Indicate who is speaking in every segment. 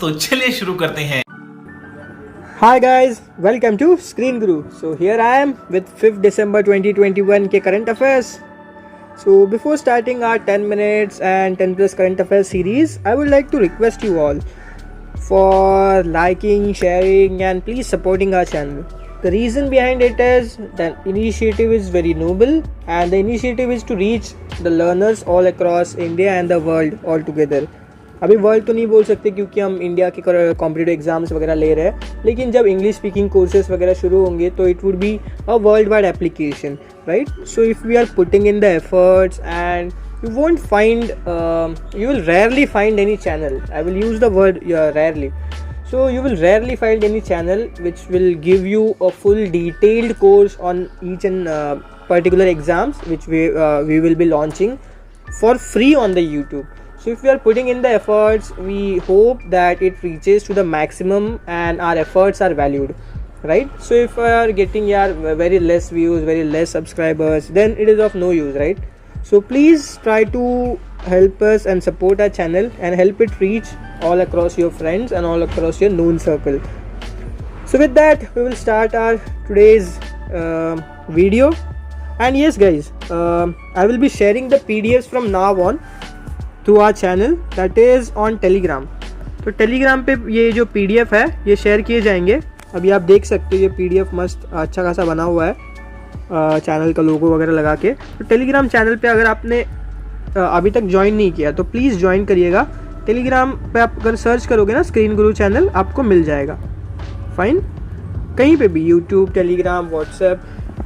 Speaker 1: तो चलिए शुरू करते हैं।
Speaker 2: Hi guys, welcome to Screen Guru. So here I am with 5th December 2021 के current affairs. So before starting our 10 minutes and 10 plus current affairs series, I would like to request you all for liking, sharing and please supporting our channel. The reason behind it is that initiative is very noble and the initiative is to reach the learners all across India and the world all together. अभी world तो नहीं बोल सकते क्योंकि हम India के competitive exams वगैरह ले रहे हैं, लेकिन जब इंग्लिश स्पीकिंग कोर्सेज वगैरह शुरू होंगे तो it would be a world wide application, right? So if we are putting in the efforts and you won't find you will rarely find any channel, I will use the word rarely, so you will rarely find any channel which will give you a full detailed course on each and particular exams which we will be launching for free on the YouTube. So if we are putting in the efforts, we hope that it reaches to the maximum and our efforts are valued, right? So if we are getting very less views, very less subscribers, then it is of no use, right? So please try to help us and support our channel and help it reach all across your friends and all across your known circle. So with that, we will start our today's video. And yes guys, I will be sharing the PDFs from now on to our channel, that is on Telegram. तो Telegram पे ये जो PDF है ये share किए जाएंगे. अभी आप देख सकते हो ये PDF मस्त अच्छा खासा बना हुआ है चैनल का लोगो वगैरह लगा के. तो टेलीग्राम चैनल पे अगर आपने अभी तक ज्वाइन नहीं किया तो प्लीज़ ज्वाइन करिएगा. टेलीग्राम पे आप अगर सर्च करोगे ना स्क्रीन गुरु चैनल, आपको मिल जाएगा. फाइन, कहीं पे भी YouTube, Telegram, WhatsApp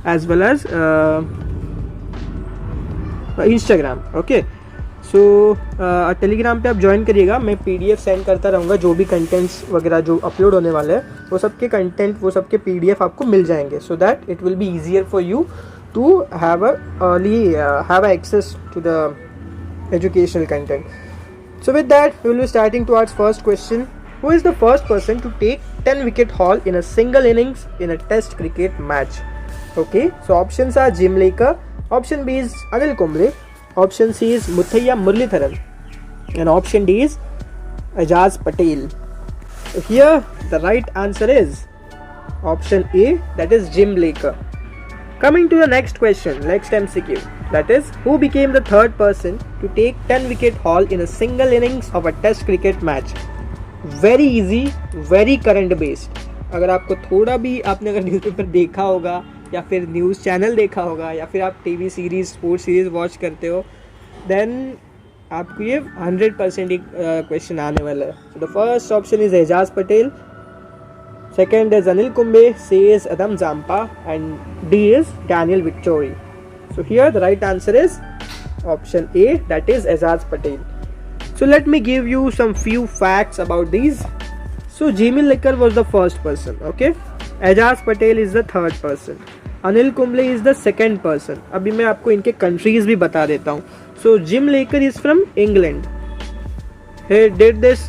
Speaker 2: as well as Instagram. Okay, so Telegram पे आप ज्वाइन करिएगा. मैं PDF सेंड करता रहूँगा, जो भी कंटेंट्स वगैरह जो अपलोड होने वाले हैं वो सबके कंटेंट, वो सबके PDF आपको मिल जाएंगे, so that it will be easier for you to have a access to the educational content. So with that, we will be starting towards first question. Who is the first person to take 10 wicket haul in a single innings in a test cricket match? Okay, so options are Jim Laker, option B is Anil Kumble, option C is Muthaiya Muralitharan, and option D is Ajaz Patel. So here the right answer is option A, that is Jim Laker. Coming to the next question, next MCQ, that is who became the third person to take 10 wicket haul in a single innings of a test cricket match? Very easy, very current based. अगर आपको थोड़ा भी आपने अगर newspaper देखा होगा या फिर न्यूज़ चैनल देखा होगा या फिर आप TV series, sports series watch करते हो, देन आपको ये 100% एक क्वेश्चन आने वाला है. So the first option is Ajaz Patel, second is Anil Kumble, C is Adam Zampa, and D is Daniel Victory. So here the right answer is option A, that is Ajaz Patel. So let me give you some few facts about these. So Jim Laker was the first person, okay? Ajaz Patel is the third person. Anil Kumble is the second person. अभी मैं आपको इनके countries भी बता देता हूँ. So Jim Laker is from England. He did this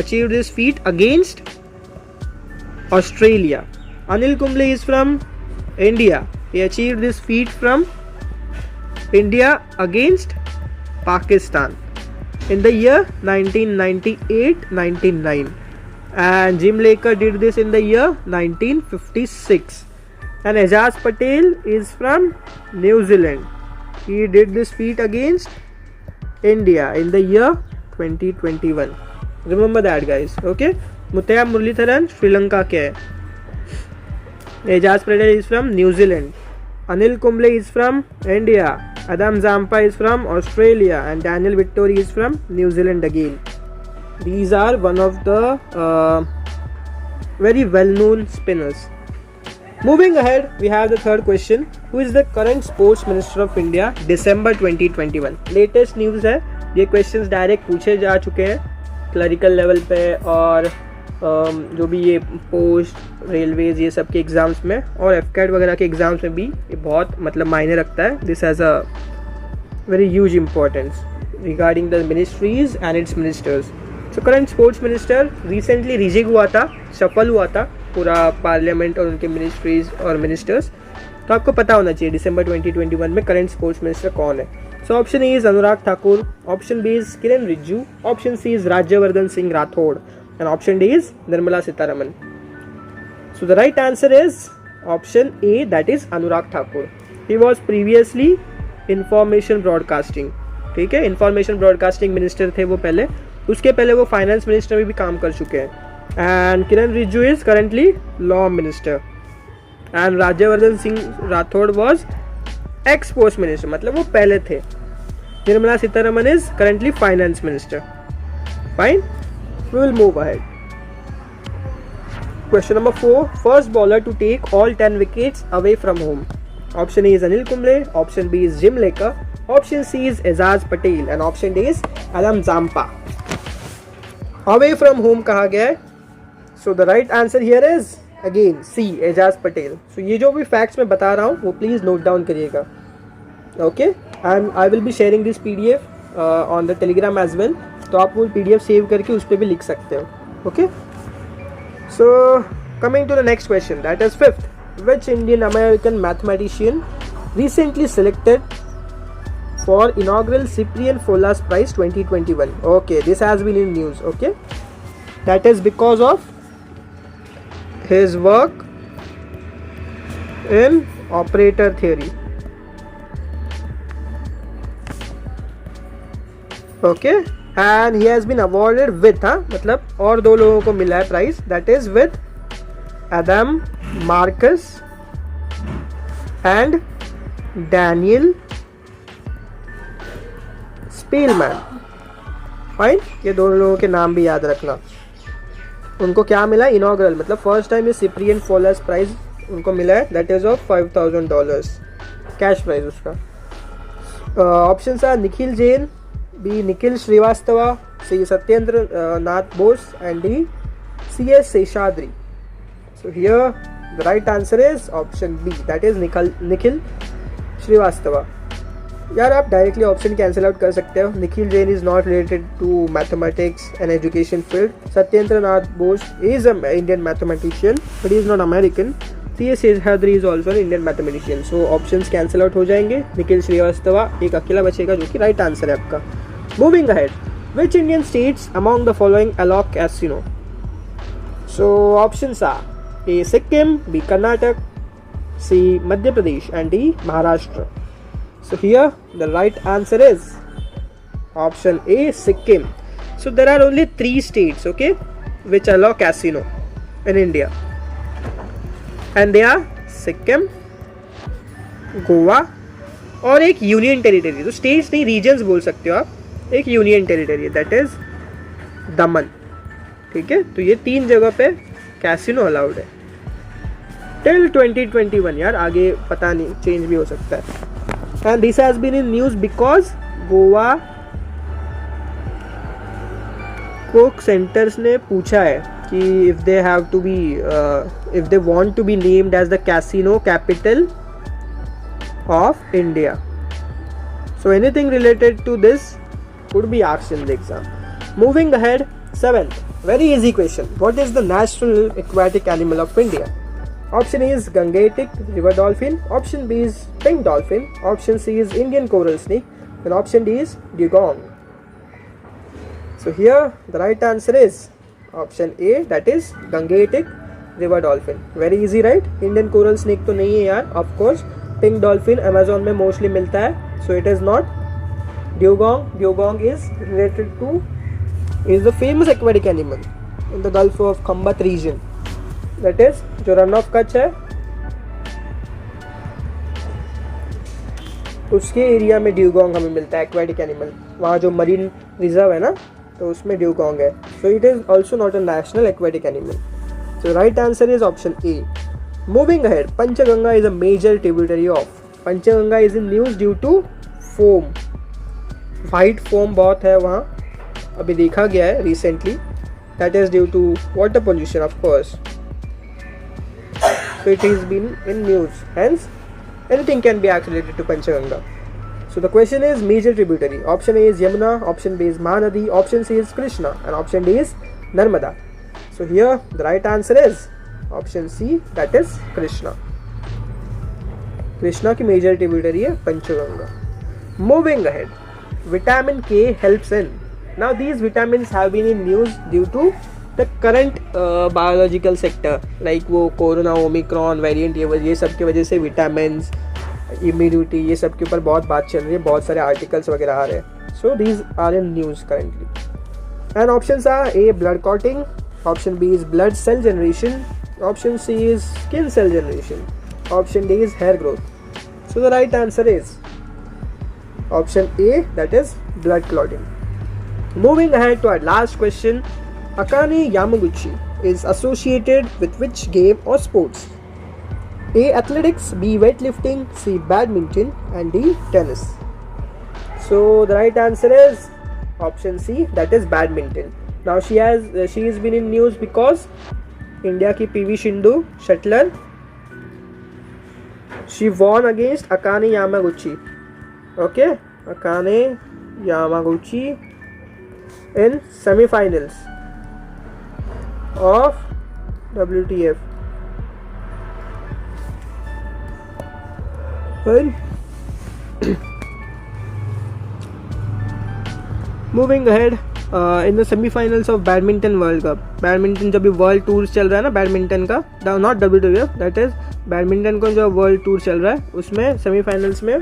Speaker 2: achieved this feat against Australia. Anil Kumble is from India. He achieved this feat from India against Pakistan in the year 1998-99, and Jim Laker did this in the year 1956. And Ajaz Patel is from New Zealand. He did this feat against India in the year 2021. Remember that guys, okay? Muttiah Muraleedharan Sri Lanka के है. Ajaz Patel is from New Zealand. Anil Kumble is from India. Adam Zampa is from Australia and Daniel Vettori is from New Zealand again. These are one of the very well-known spinners. Moving ahead, we have the third question. Who is the current Sports Minister of India, December 2021? Latest news है. ये questions direct पूछे जा चुके हैं clerical level पे और जो भी ये पोस्ट, रेलवेज, ये सब के एग्ज़ाम्स में और एफकैट वगैरह के एग्ज़ाम्स में भी ये बहुत मतलब मायने रखता है. This has a very huge importance regarding the ministries and its ministers. So current sports minister recently rejig हुआ था, सफल हुआ था पूरा पार्लियामेंट और उनके मिनिस्ट्रीज और मिनिस्टर्स. तो आपको पता होना चाहिए दिसंबर 2021 में करंट स्पोर्ट्स मिनिस्टर कौन है. सो So option A is Anurag Thakur, option B is Kiren Rijiju, option C is Rajyavardhan Singh Rathod, and option D is Nirmala Sitharaman. So the right answer is option A, that is Anurag Thakur. He was previously information broadcasting, ठीक है, information broadcasting minister थे वो पहले, उसके पहले वो finance minister में भी काम कर चुके हैं. And Kiran Rijiju is currently law minister and Rajyavardhan Singh Rathore was ex post minister, मतलब वो पहले थे. Nirmala Sitharaman is currently finance minister. Fine, we will move ahead. Question number 4. First bowler to take all 10 wickets away from home. Option A is Anil Kumble, option B is Jim Laker, option C is Azaz Patel, and option D is Adam Zampa. Away from home कहा गया है. So the right answer here is again C, Azaz Patel. So ये जो भी facts मैं बता रहा हूँ वो please note down करिएगा. Okay, and I will be sharing this PDF on the Telegram as well. तो आप वो PDF save करके उस पर भी लिख सकते हो. Okay. So coming to the next question, that is 5th. Which Indian American mathematician recently selected for inaugural Cyprian Folas Prize 2021? Okay, this has been in news. Okay, that is because of his work in operator theory. Okay, and he has been awarded with मतलब और दो लोगों को मिला है prize, that is with Adam Marcus and Daniel Spielman. Fine, ये दोनों लोगों के नाम भी याद रखना. उनको क्या मिला? इनॉग्रल, मतलब फर्स्ट टाइम ये सिप्रियन फोलस प्राइज उनको मिला है, that is of $5,000 cash prize उसका. Options are Nikhil Jain, B. Nikhil Srivastava, C. Satyendra Nath Bose, and D. C.S. Seshadri. So here the right answer is option B, that is Nikhil Srivastava. यार आप directly option cancel out कर सकते हो. Nikhil Jain is not related to mathematics and education field. Satyendra Nath Bose is a Indian mathematician but is not American. C.S. Seshadri is also an Indian mathematician. So options cancel out हो जाएंगे. निखिल श्रीवास्तवा एक अकेला बचेगा जो कि राइट आंसर है आपका. Moving ahead, which Indian states among the following allow casino? So options are A. Sikkim, B. Karnataka, C. Madhya Pradesh, and D. Maharashtra. So here the right answer is option A, Sikkim. So there are only 3 states, okay, which allow casino in India, and they are Sikkim, Goa और एक union territory. तो states नहीं, regions बोल सकते हो आप. एक union territory that is दमन. ठीक है, तो ये 3 जगह पे कैसीनो अलाउड है टिल 2021. यार आगे पता नहीं, चेंज भी हो सकता है. And this has been in news because Goa कोक सेंटर्स ने पूछा है कि if they have to be if they want to be named as the casino capital of India. So anything related to this could be asked in the exam. Moving ahead, 7th, very easy question. What is the national aquatic animal of India? Option A is Gangetic river dolphin, option B is pink dolphin, option C is Indian coral snake, and option D is dugong. So here the right answer is option A, that is Gangetic river dolphin. Very easy, right? Indian coral snake तो नहीं है यार, of course. Pink dolphin Amazon में mostly मिलता है, so it is not. Dugong is related to, is the famous aquatic animal in the Gulf of Khambat region. That is जो run of Kutch है उसके एरिया में ड्यूगोंग हमें मिलता है, एक्वाटिक एनिमल. वहाँ जो मरीन रिजर्व है ना, तो उसमें ड्यूगोंग है. So it is also not a national aquatic animal. So right answer is option A. Moving ahead, Panchganga is a major tributary of. Panchganga is in news due to foam. White foam बहुत है वहाँ, अभी देखा गया है recently. That is due to water pollution of course. So it has been in news, hence anything can be related to Panchaganga. So the question is major tributary. Option A is Yamuna, option B is Mahanadi, option C is Krishna, and option D is Narmada. So here the right answer is option C, that is Krishna. Krishna की major tributary है Panchaganga. Moving ahead, vitamin K helps in. Now these vitamins have been in news due to the current biological sector, like वो corona Omicron variant ये सब की वजह से vitamin immunity ये सब के ऊपर बहुत बात चल रही है, बहुत सारे आर्टिकल्स वगैरह आ रहे हैं. So these are in news currently. And options are A blood clotting, option B is blood cell generation, option C is skin cell generation, option D is hair growth. So the right answer is option A, that is blood clotting. Moving ahead to our last question, Akane Yamaguchi is associated with which game or sports? A. Athletics, B. Weightlifting, C. Badminton, and D. Tennis. So the right answer is option C, that is badminton. Now she has been in news because India की PV Sindhu shuttler, she won against Akane Yamaguchi. Okay, Akane Yamaguchi in semi-finals of WTF. Well, moving ahead, in the semi-finals of Badminton World Cup. Badminton जब भी world tour चल रहा है ना badminton का, not WWF, that is badminton का जो world tour चल रहा है उसमें सेमीफाइनल्स में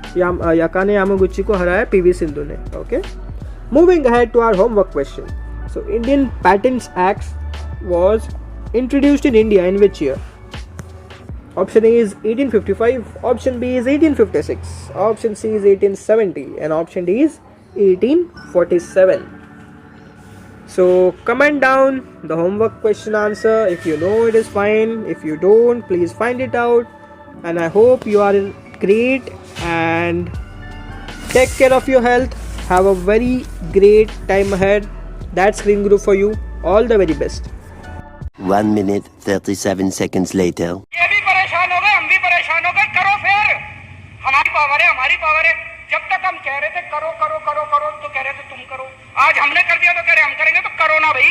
Speaker 2: Akane Yamaguchi को हराया PV सिंधु ने. Okay, moving ahead to our homework question. So Indian patents act was introduced in India in which year? Option A is 1855, option B is 1856, option C is 1870 and option D is 1847. So comment down the homework question answer. If you know it is fine, if you don't, please find it out. And I hope you are great and take care of your health. Have a very great time ahead. That's Screen Guru for you. All the very best.
Speaker 1: 1 minute 37 seconds later.
Speaker 3: ये भी परेशान हो गए, हम भी परेशान हो गए. करो फिर, हमारी पावर है. जब तक हम कह रहे थे करो करो करो करो तो कह रहे थे तुम करो. आज हमने कर दिया तो कह रहे हम करेंगे, तो करो ना भाई.